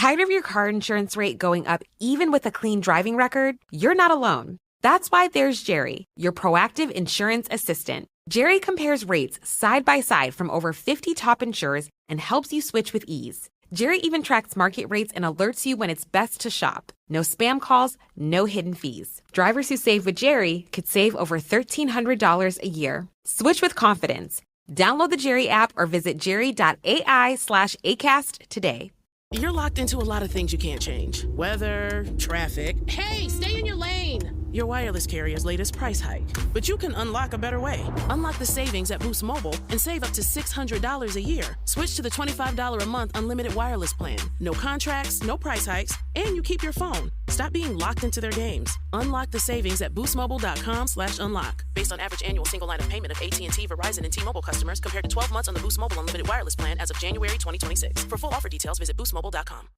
Tired of your car insurance rate going up even with a clean driving record? You're not alone. That's why there's Jerry, your proactive insurance assistant. Jerry compares rates side by side from over 50 top insurers and helps you switch with ease. Jerry even tracks market rates and alerts you when it's best to shop. No spam calls, no hidden fees. Drivers who save with Jerry could save over $1,300 a year. Switch with confidence. Download the Jerry app or visit jerry.ai/ACAST today. You're locked into a lot of things you can't change. Weather, traffic. Hey, stay in your lane. Your wireless carrier's latest price hike. But you can unlock a better way. Unlock the savings at Boost Mobile and save up to $600 a year. Switch to the $25 a month unlimited wireless plan. No contracts, no price hikes, and you keep your phone. Stop being locked into their games. Unlock the savings at boostmobile.com/unlock. Based on average annual single line of payment of AT&T, Verizon, and T-Mobile customers compared to 12 months on the Boost Mobile unlimited wireless plan as of January 2026. For full offer details, visit boostmobile.com.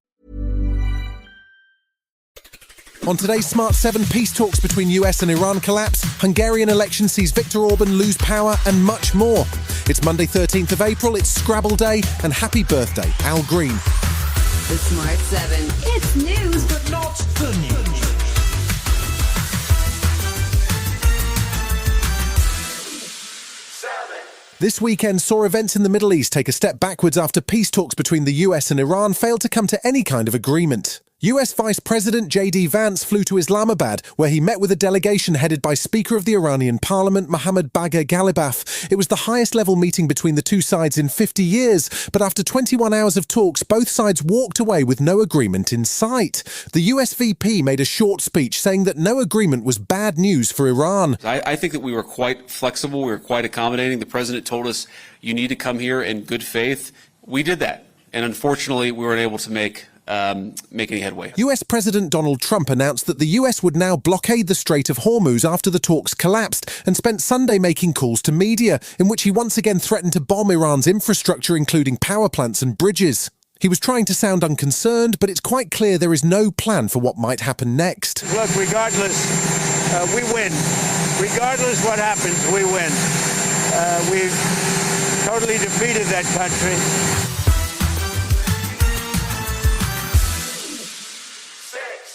On today's Smart 7, peace talks between US and Iran collapse, Hungarian election sees Viktor Orban lose power, and much more. It's Monday 13th of April, it's Scrabble Day, and happy birthday, Al Green. The Smart 7. It's news, but not the news. This weekend saw events in the Middle East take a step backwards after peace talks between the US and Iran failed to come to any kind of agreement. US Vice President J.D. Vance flew to Islamabad, where he met with a delegation headed by Speaker of the Iranian Parliament Mohammad Bagher Ghalibaf. It was the highest-level meeting between the two sides in 50 years, but after 21 hours of talks, both sides walked away with no agreement in sight. The US VP made a short speech saying that no agreement was bad news for Iran. I think that we were quite flexible, we were quite accommodating. The president told us, you need to come here in good faith. We did that, and unfortunately, we weren't able to make any headway. US President Donald Trump announced that the US would now blockade the Strait of Hormuz after the talks collapsed and spent Sunday making calls to media, in which he once again threatened to bomb Iran's infrastructure, including power plants and bridges. He was trying to sound unconcerned, but it's quite clear there is no plan for what might happen next. Look, regardless, we win. Regardless what happens, we win. We've totally defeated that country.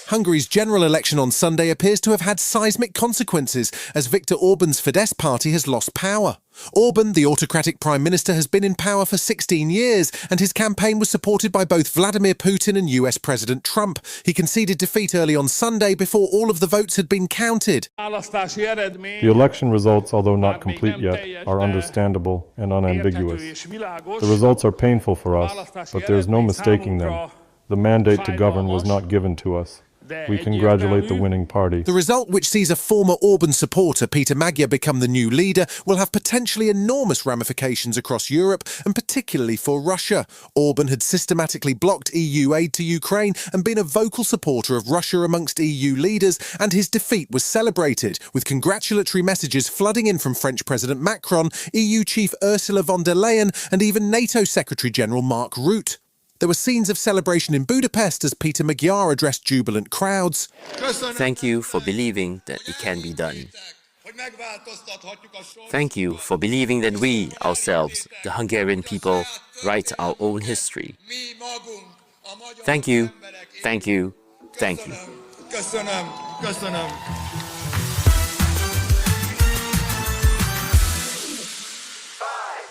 Hungary's general election on Sunday appears to have had seismic consequences as Viktor Orban's Fidesz party has lost power. Orban, the autocratic prime minister, has been in power for 16 years, and his campaign was supported by both Vladimir Putin and US President Trump. He conceded defeat early on Sunday before all of the votes had been counted. The election results, although not complete yet, are understandable and unambiguous. The results are painful for us, but there is no mistaking them. The mandate to govern was not given to us. We congratulate the winning party. The result, which sees a former Orban supporter, Peter Magyar, become the new leader, will have potentially enormous ramifications across Europe, and particularly for Russia. Orban had systematically blocked EU aid to Ukraine and been a vocal supporter of Russia amongst EU leaders, and his defeat was celebrated, with congratulatory messages flooding in from French President Macron, EU Chief Ursula von der Leyen, and even NATO Secretary-General Mark Rutte. There were scenes of celebration in Budapest as Peter Magyar addressed jubilant crowds. Thank you for believing that it can be done. Thank you for believing that we, ourselves, the Hungarian people, write our own history. Thank you, thank you, thank you.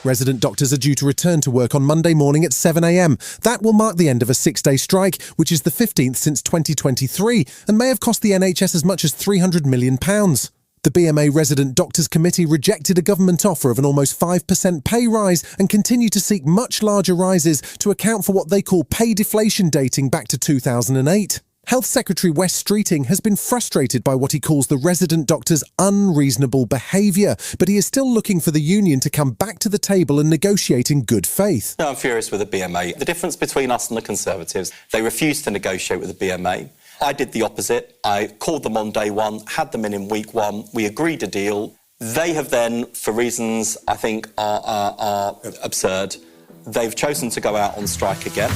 Resident doctors are due to return to work on Monday morning at 7 a.m. That will mark the end of a 6-day strike, which is the 15th since 2023, and may have cost the NHS as much as £300 million. The BMA Resident Doctors Committee rejected a government offer of an almost 5% pay rise and continue to seek much larger rises to account for what they call pay deflation dating back to 2008. Health Secretary Wes Streeting has been frustrated by what he calls the resident doctors' unreasonable behaviour, but he is still looking for the union to come back to the table and negotiate in good faith. No, I'm furious with the BMA. The difference between us and the Conservatives, they refused to negotiate with the BMA. I did the opposite. I called them on day one, had them in week one. We agreed a deal. They have then, for reasons I think are absurd, they've chosen to go out on strike again.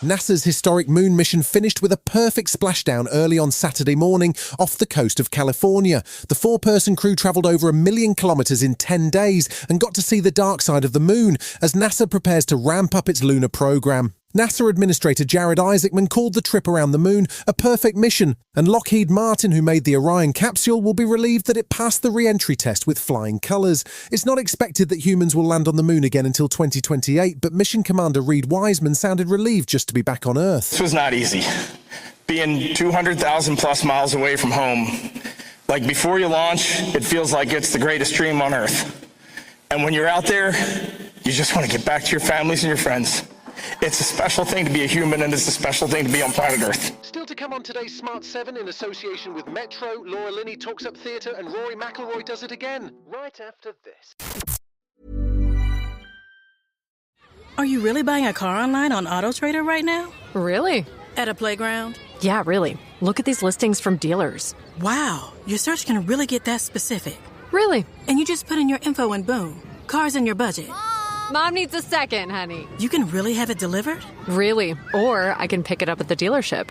NASA's historic moon mission finished with a perfect splashdown early on Saturday morning off the coast of California. The 4-person crew travelled over 1 million kilometres in 10 days and got to see the dark side of the moon as NASA prepares to ramp up its lunar program. NASA Administrator Jared Isaacman called the trip around the moon a perfect mission, and Lockheed Martin, who made the Orion capsule, will be relieved that it passed the re-entry test with flying colours. It's not expected that humans will land on the moon again until 2028, but Mission Commander Reed Wiseman sounded relieved just to be back on Earth. This was not easy. Being 200,000 plus miles away from home, like before you launch, it feels like it's the greatest dream on Earth. And when you're out there, you just want to get back to your families and your friends. It's a special thing to be a human, and it's a special thing to be on planet Earth. Still to come on today's Smart 7 in association with Metro, Laura Linney talks up theatre, and Rory McIlroy does it again, right after this. Are you really buying a car online on AutoTrader right now? Really? At a playground? Yeah, really. Look at these listings from dealers. Wow, your search can really get that specific. Really? And you just put in your info and boom, car's in your budget. Mom needs a second, honey. You can really have it delivered? Really. Or I can pick it up at the dealership.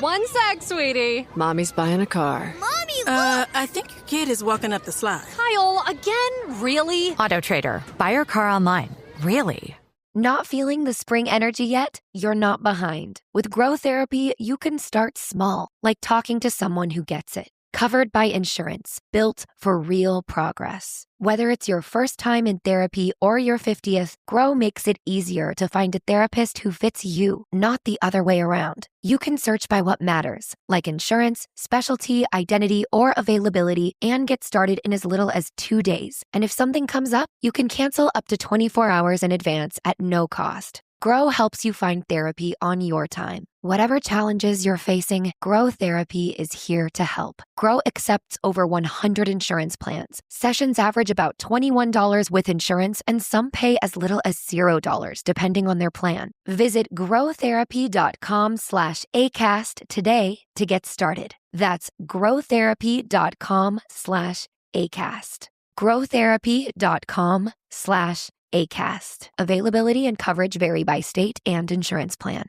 One sec, sweetie. Mommy's buying a car. Mommy, look! I think your kid is walking up the slide. Kyle, again? Really? AutoTrader. Buy your car online. Really? Not feeling the spring energy yet? You're not behind. With Grow Therapy, you can start small, like talking to someone who gets it. Covered by insurance, built for real progress. Whether it's your first time in therapy or your 50th, Grow makes it easier to find a therapist who fits you, not the other way around. You can search by what matters, like insurance, specialty, identity, or availability, and get started in as little as 2 days. And if something comes up, you can cancel up to 24 hours in advance at no cost. Grow helps you find therapy on your time. Whatever challenges you're facing, Grow Therapy is here to help. Grow accepts over 100 insurance plans. Sessions average about $21 with insurance, and some pay as little as $0 depending on their plan. Visit growtherapy.com/ACAST today to get started. That's growtherapy.com/ACAST. growtherapy.com/ACAST. Availability and coverage vary by state and insurance plan.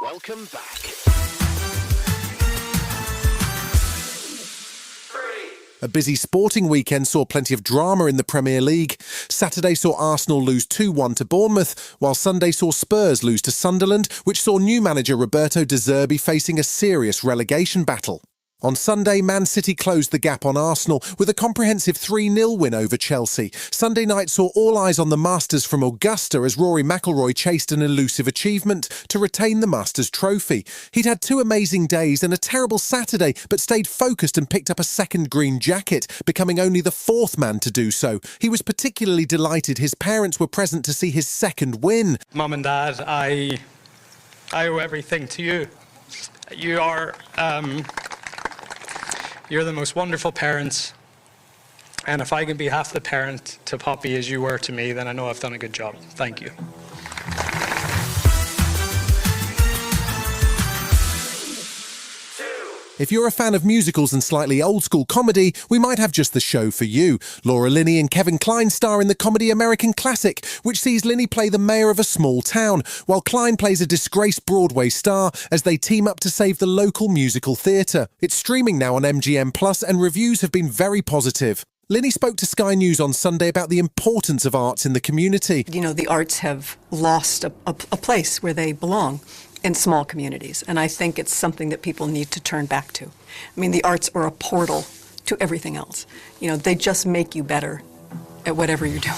Welcome back. A busy sporting weekend saw plenty of drama in the Premier League. Saturday saw Arsenal lose 2-1 to Bournemouth, while Sunday saw Spurs lose to Sunderland, which saw new manager Roberto De Zerbi facing a serious relegation battle. On Sunday, Man City closed the gap on Arsenal with a comprehensive 3-0 win over Chelsea. Sunday night saw all eyes on the Masters from Augusta as Rory McIlroy chased an elusive achievement to retain the Masters trophy. He'd had 2 amazing days and a terrible Saturday, but stayed focused and picked up a second green jacket, becoming only the 4th man to do so. He was particularly delighted his parents were present to see his second win. Mum and Dad, I owe everything to you. You're the most wonderful parents, and if I can be half the parent to Poppy as you were to me, then I know I've done a good job. Thank you. If you're a fan of musicals and slightly old-school comedy, we might have just the show for you. Laura Linney and Kevin Kline star in the comedy American Classic, which sees Linney play the mayor of a small town, while Kline plays a disgraced Broadway star as they team up to save the local musical theatre. It's streaming now on MGM+, and reviews have been very positive. Linney spoke to Sky News on Sunday about the importance of arts in the community. You know, the arts have lost a place where they belong in small communities, and I think it's something that people need to turn back to. I mean, the arts are a portal to everything else. You know, they just make you better at whatever you're doing.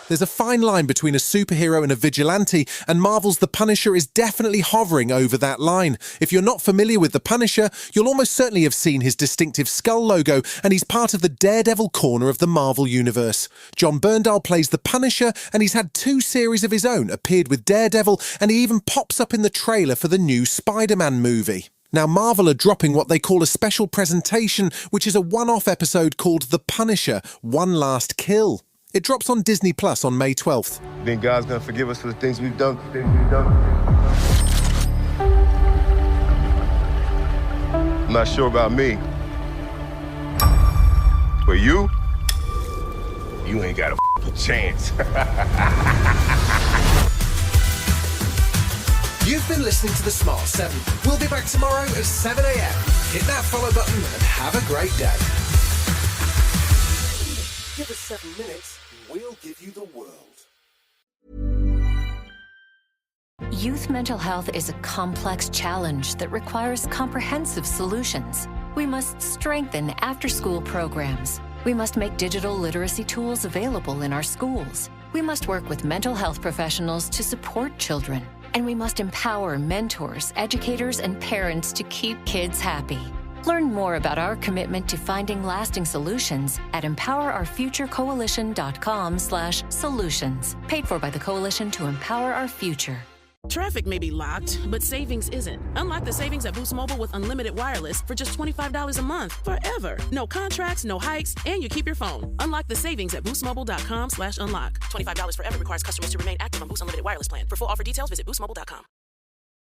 There's a fine line between a superhero and a vigilante, and Marvel's The Punisher is definitely hovering over that line. If you're not familiar with The Punisher, you'll almost certainly have seen his distinctive skull logo, and he's part of the Daredevil corner of the Marvel Universe. John Bernthal plays The Punisher, and he's had 2 series of his own, appeared with Daredevil, and he even pops up in the trailer for the new Spider-Man movie. Now, Marvel are dropping what they call a special presentation, which is a one-off episode called The Punisher: One Last Kill. It drops on Disney Plus on May 12th. Think God's gonna forgive us for the things we've done? I'm not sure about me. But you? you ain't got a chance. You've been listening to The Smart 7. We'll be back tomorrow at 7 a.m. Hit that follow button and have a great day. Give us 7 minutes, we'll give you the world. Youth mental health is a complex challenge that requires comprehensive solutions. We must strengthen after-school programs. We must make digital literacy tools available in our schools. We must work with mental health professionals to support children. And we must empower mentors, educators, and parents to keep kids happy. Learn more about our commitment to finding lasting solutions at empowerourfuturecoalition.com/solutions. Paid for by the Coalition to Empower Our Future. Traffic may be locked, but savings isn't. Unlock the savings at Boost Mobile with unlimited wireless for just $25 a month forever. No contracts, no hikes, and you keep your phone. Unlock the savings at boostmobile.com/unlock. $25 forever requires customers to remain active on Boost Unlimited Wireless Plan. For full offer details, visit boostmobile.com.